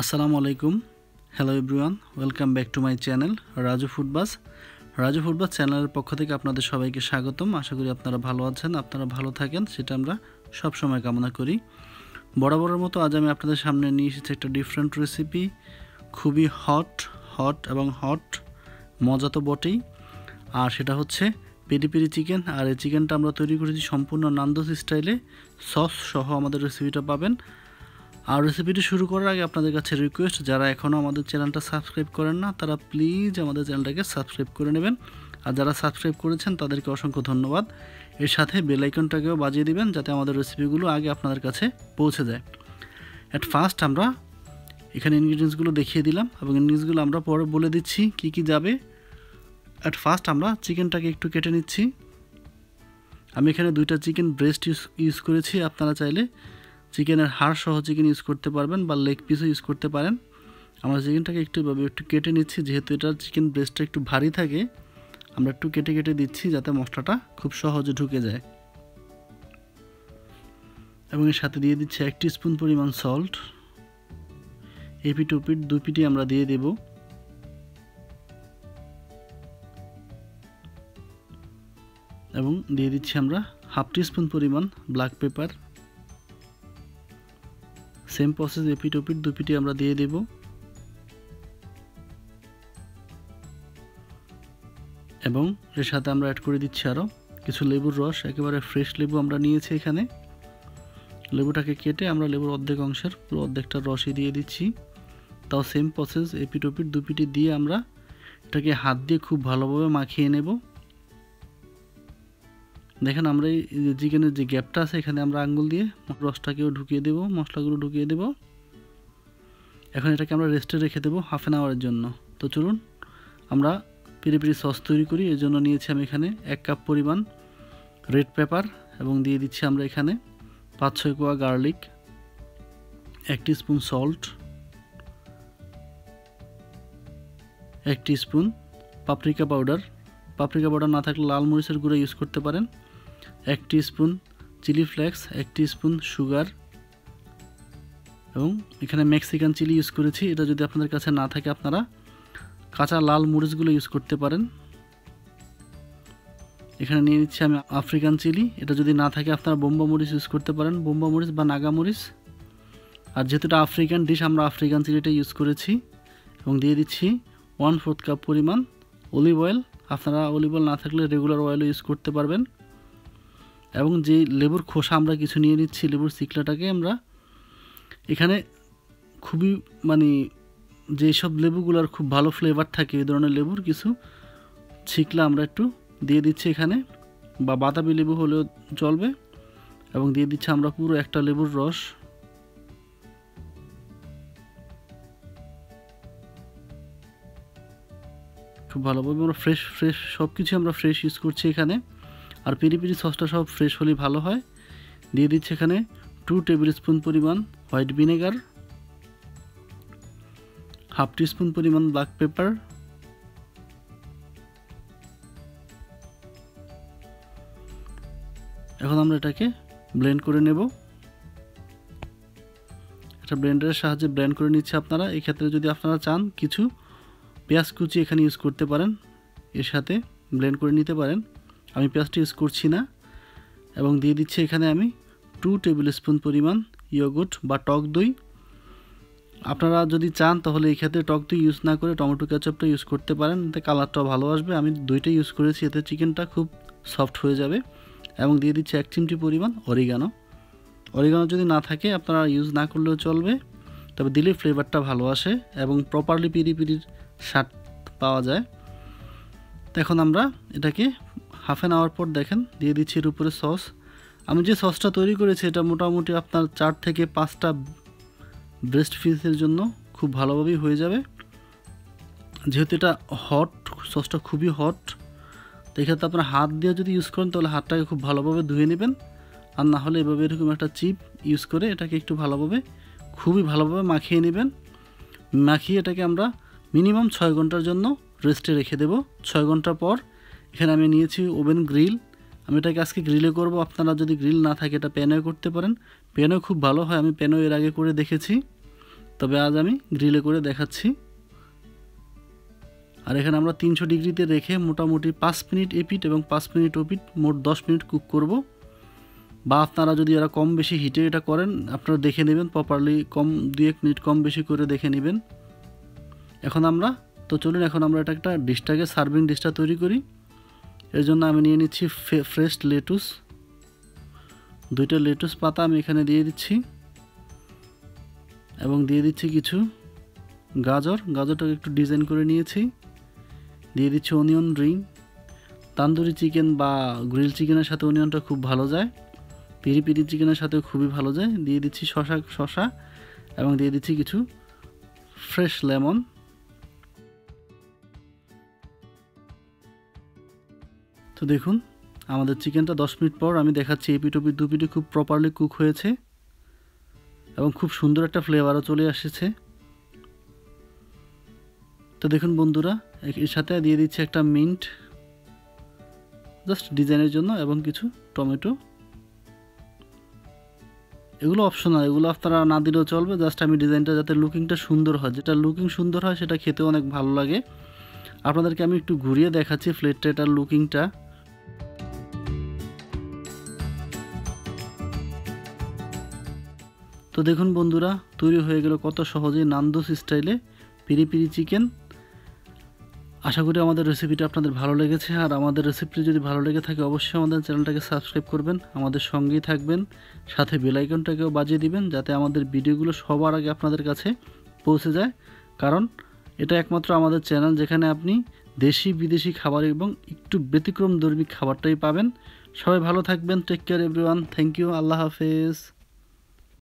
আসসালামু আলাইকুম। Hello everyone, welcome back to my channel Raju foodbus. Raju foodbus চ্যানেলের পক্ষ থেকে আপনাদের সবাইকে স্বাগতম। আশা করি আপনারা ভালো আছেন, আপনারা ভালো থাকেন, সেটা আমরা সব সময় কামনা করি। বরাবরের মতো আজ আমি আপনাদের সামনে নিয়ে এসেছি একটা ডিফারেন্ট রেসিপি, খুবই হট এবং মজা তো বটেই। আর সেটা হচ্ছে পেরি পেরি চিকেন। আর এই চিকেনটা আমরা তৈরি করেছি সম্পূর্ণ নান্দোস স্টাইলে, সস সহ আমাদের রেসিপিটা পাবেন। আর রেসিপিটি শুরু করার আগে আপনাদের কাছে রিকোয়েস্ট, যারা এখনও আমাদের চ্যানেলটা সাবস্ক্রাইব করেন না তারা প্লিজ আমাদের চ্যানেলটাকে সাবস্ক্রাইব করে নেবেন। আর যারা সাবস্ক্রাইব করেছেন তাদেরকে অসংখ্য ধন্যবাদ। এর সাথে বেল আইকনটাকেও বাজিয়ে দিবেন যাতে আমাদের রেসিপিগুলো আগে আপনাদের কাছে পৌঁছে যায়। অ্যাট ফার্স্ট আমরা এখানে ইনগ্রিডিয়েন্টসগুলো দেখিয়ে দিলাম এবং ইনগ্রিডিয়েন্টসগুলো আমরা পরে বলে দিচ্ছি কি কি যাবে। অ্যাট ফার্স্ট আমরা চিকেনটাকে একটু কেটে নিচ্ছি। আমি এখানে 2টা চিকেন ব্রেস্ট ইউজ করেছি। আপনারা চাইলে চিকেনের হাড় সহ চিকেন ইউজ করতে পারবেন বা লেগ পিসও ইউজ করতে পারেন। আমরা চিকেনটাকে একটু কেটে নিচ্ছি, যেহেতু এটা চিকেন ব্রেস্টটা একটু ভারী থাকে, আমরা একটু কেটে কেটে দিচ্ছি যাতে মশলাটা খুব সহজে ঢুকে যায়। এবং এর সাথে দিয়ে দিচ্ছি 1 টিস্পুন পরিমাণ সল্ট। এপিট ওপিট 2 পিটি আমরা দিয়ে দেব। এবং দিয়ে দিচ্ছি আমরা 1/2 টিস্পুন পরিমাণ ব্ল্যাক পেপার। সেম প্রসেস, এপিট ওপিট 2 পিটি আমরা দিয়ে দেব। এবং এর সাথে আমরা অ্যাড করে দিচ্ছি আরও কিছু লেবুর রস। একেবারে ফ্রেশ লেবু আমরা নিয়েছি এখানে। লেবুটাকে কেটে আমরা লেবুর অর্ধেক অংশের পুরো অর্ধেকটা রসই দিয়ে দিচ্ছি। তাও সেম প্রসেস, এপিট ওপিট 2 পিটি দিয়ে আমরা এটাকে হাত দিয়ে খুব ভালোভাবে মাখিয়ে নেব। দেখেন আমরা এই চিকেনের যে গ্যাপটা আছে এখানে আমরা আঙ্গুল দিয়ে রসটাকেও ঢুকিয়ে দেব, মশলাগুলো ঢুকিয়ে দেব। এখন এটাকে আমরা রেস্টে রেখে দেবো হাফ অ্যান আওয়ারের জন্য। তো চলুন আমরা পেরি পেরি সস তৈরি করি। এর জন্য নিয়েছি আমি এখানে 1 কাপ পরিমাণ রেড পেপার এবং দিয়ে দিচ্ছি আমরা এখানে 5-6 কোয়া garlic, 1 teaspoon salt, 1 teaspoon paprika powder না থাকলে লাল মরিচের গুঁড়ো ইউজ করতে পারেন, 1 teaspoon chilli flakes, 1 teaspoon sugar এবং এখানে মেক্সিকান চিলি ইউজ করেছি। এটা যদি আপনাদের কাছে না থাকে আপনারা কাঁচা লাল মরিচগুলো ইউজ করতে পারেন। এখানে নিয়ে নিচ্ছি আমি আফ্রিকান চিলি। এটা যদি না থাকে আপনারা বোম্বা মরিচ ইউজ করতে পারেন, বোম্বা মরিচ বা নাগা মরিচ। আর যেহেতু এটা আফ্রিকান ডিশ আমরা আফ্রিকান চিলিটা ইউজ করেছি। এবং দিয়ে দিচ্ছি 1/4 কাপ পরিমাণ অলিভ অয়েল। আপনারা অলিভ অয়েল না থাকলে রেগুলার অয়েলও ইউজ করতে পারবেন। এবং যে লেবুর খোসা আমরা কিছু নিয়ে নিচ্ছি, লেবুর চিকলাটাকে আমরা এখানে খুবই যেসব লেবুগুলোর খুব ভালো ফ্লেভার থাকে এই ধরনের লেবুর কিছু ছিকলা আমরা একটু দিয়ে দিচ্ছি এখানে, বা বাতাবি লেবু হলেও চলবে। এবং দিয়ে দিচ্ছি আমরা পুরো একটা লেবুর রস। খুব ভালোভাবে আমরা ফ্রেশ সব কিছু আমরা ফ্রেশ ইউজ করছি এখানে। আর পেরি পেরি সসটা সব ফ্রেশ হলেই ভালো হয়। দিয়ে দিচ্ছি এখানে 2 টেবিল স্পুন পরিমাণ হোয়াইট ভিনেগার, 1/2 টিস্পুন পরিমাণ ব্ল্যাক পেপার, এখন আমরা এটাকে ব্লেন্ড করে নেব। এটা ব্লেন্ডারের সাহায্যে ব্লেন্ড করে নিচ্ছে আপনারা। এই ক্ষেত্রে যদি আপনারা চান কিছু পেঁয়াজ কুচি এখানে ইউজ করতে পারেন, এর সাথে ব্লেন্ড করে নিতে পারেন। আমি পেঁয়াজটা ইউজ করছি না। এবং দিয়ে দিচ্ছি এখানে আমি 2 টেবিল স্পুন পরিমাণ ইয়োগurt বা টক দই। আপনারা যদি চান তাহলে এই ক্ষেত্রে টক দই ইউজ না করে টমেটো কেচাপটা ইউজ করতে পারেন, এতে কালারটাও ভালো আসবে। আমি দুইটাই ইউজ করেছি, এতে চিকেনটা খুব সফট হয়ে যাবে। এবং দিয়ে দিচ্ছি 1 চিমটি পরিমাণ অরিগানো যদি না থাকে আপনারা ইউজ না করলেও চলবে, তবে দিলে ফ্লেভারটা ভালো আসে এবং প্রপারলি পিরি পিরির স্বাদ পাওয়া যায়। তো এখন আমরা এটাকে হাফ অ্যান আওয়ার পর দেখেন দিয়ে দিচ্ছি এর উপরে সস। আমি যে সসটা তৈরি করেছি এটা মোটামুটি আপনার 4 থেকে 5টা ব্রেস্ট পিসের জন্য খুব ভালোভাবেই হয়ে যাবে। যেহেতু এটা সসটা খুবই হট, তো এক্ষেত্রে আপনার হাত দিয়ে যদি ইউজ করেন তাহলে হাতটাকে খুব ভালোভাবে ধুয়ে নেবেন। আর না হলে এভাবে এরকম একটা চিপ ইউজ করে এটাকে একটু খুবই ভালোভাবে মাখিয়ে নেবেন। মাখিয়ে এটাকে আমরা মিনিমাম 6 ঘন্টার জন্য রেস্টে রেখে দেব। 6 ঘন্টা পর এখানে আমি নিয়েছি ওভেন গ্রিল। আমি এটাকে আজকে গ্রিলে করব। আপনারা যদি গ্রিল না থাকে এটা প্যানেও করতে পারেন, প্যানেও খুব ভালো হয়। আমি প্যানেও এর আগে করে দেখেছি। তবে আজ আমি গ্রিলে করে দেখাচ্ছি। আর এখানে আমরা 300 ডিগ্রিতে রেখে মোটামুটি 5 মিনিট এপিট এবং 5 মিনিট ওপিট মোট 10 মিনিট কুক করব। বা আপনারা যদি এরা কম বেশি হিটে এটা করেন আপনারা দেখে নেবেন প্রপারলি, কম 2-1 মিনিট কম বেশি করে দেখে নেবেন। এখন আমরা চলুন এখন আমরা এটা একটা ডিশটাকে সার্ভিং ডিশটা তৈরি করি। এর জন্য আমি নিয়ে নিচ্ছি ফ্রেশ লেটুস, 2টা লেটুস পাতা আমি এখানে দিয়ে দিচ্ছি এবং দিয়ে দিচ্ছি কিছু গাজরটাকে একটু ডিজাইন করে নিয়েছি। দিয়ে দিচ্ছি অনিয়ন রিং, তান্দুরি চিকেন বা গ্রিল চিকেনের সাথে অনিয়নটা খুব ভালো যায়, পিরি পিরি চিকেনের সাথেও খুবই ভালো যায়। দিয়ে দিচ্ছি শশা এবং দিয়ে দিচ্ছি কিছু ফ্রেশ লেমন। তো দেখুন আমাদের চিকেনটা 10 মিনিট পর আমি দেখাচ্ছি এপিট ওপিট 2 পিঠে খুব প্রপারলি কুক হয়েছে এবং খুব সুন্দর একটা ফ্লেভারও চলে এসেছে। তো দেখুন বন্ধুরা, এর সাথে দিয়ে দিচ্ছি একটা মিন্ট জাস্ট ডিজাইনের জন্য এবং কিছু টমেটো। এগুলো অপশনাল, এগুলো আপনারা না দিলেও চলবে, জাস্ট আমি ডিজাইনটা যাতে লুকিংটা সুন্দর হয়, যেটা লুকিং সুন্দর হয় সেটা খেতে অনেক ভালো লাগে। আপনাদেরকে আমি একটু ঘুরিয়ে দেখাচ্ছি প্লেটটা, এটার লুকিংটা। তো দেখুন বন্ধুরা, তৈরি হয়ে গেল কত সহজেই নান্দুস স্টাইলে পিরি পিরি চিকেন। আশা করি আমাদের রেসিপিটা আপনাদের ভালো লেগেছে। আর আমাদের রেসিপিটি যদি ভালো লেগে থাকে অবশ্যই আমাদের চ্যানেলটাকে সাবস্ক্রাইব করবেন, আমাদের সঙ্গেই থাকবেন, সাথে বেল আইকনটাকেও বাজিয়ে দিবেন যাতে আমাদের ভিডিওগুলো সবার আগে আপনাদের কাছে পৌঁছে যায়। কারণ এটা একমাত্র আমাদের চ্যানেল যেখানে আপনি দেশি বিদেশি খাবার এবং একটু ব্যতিক্রমধর্মী খাবারটাই পাবেন। সবাই ভালো থাকবেন। Take care everyone. Thank you. আল্লাহ হাফেজ।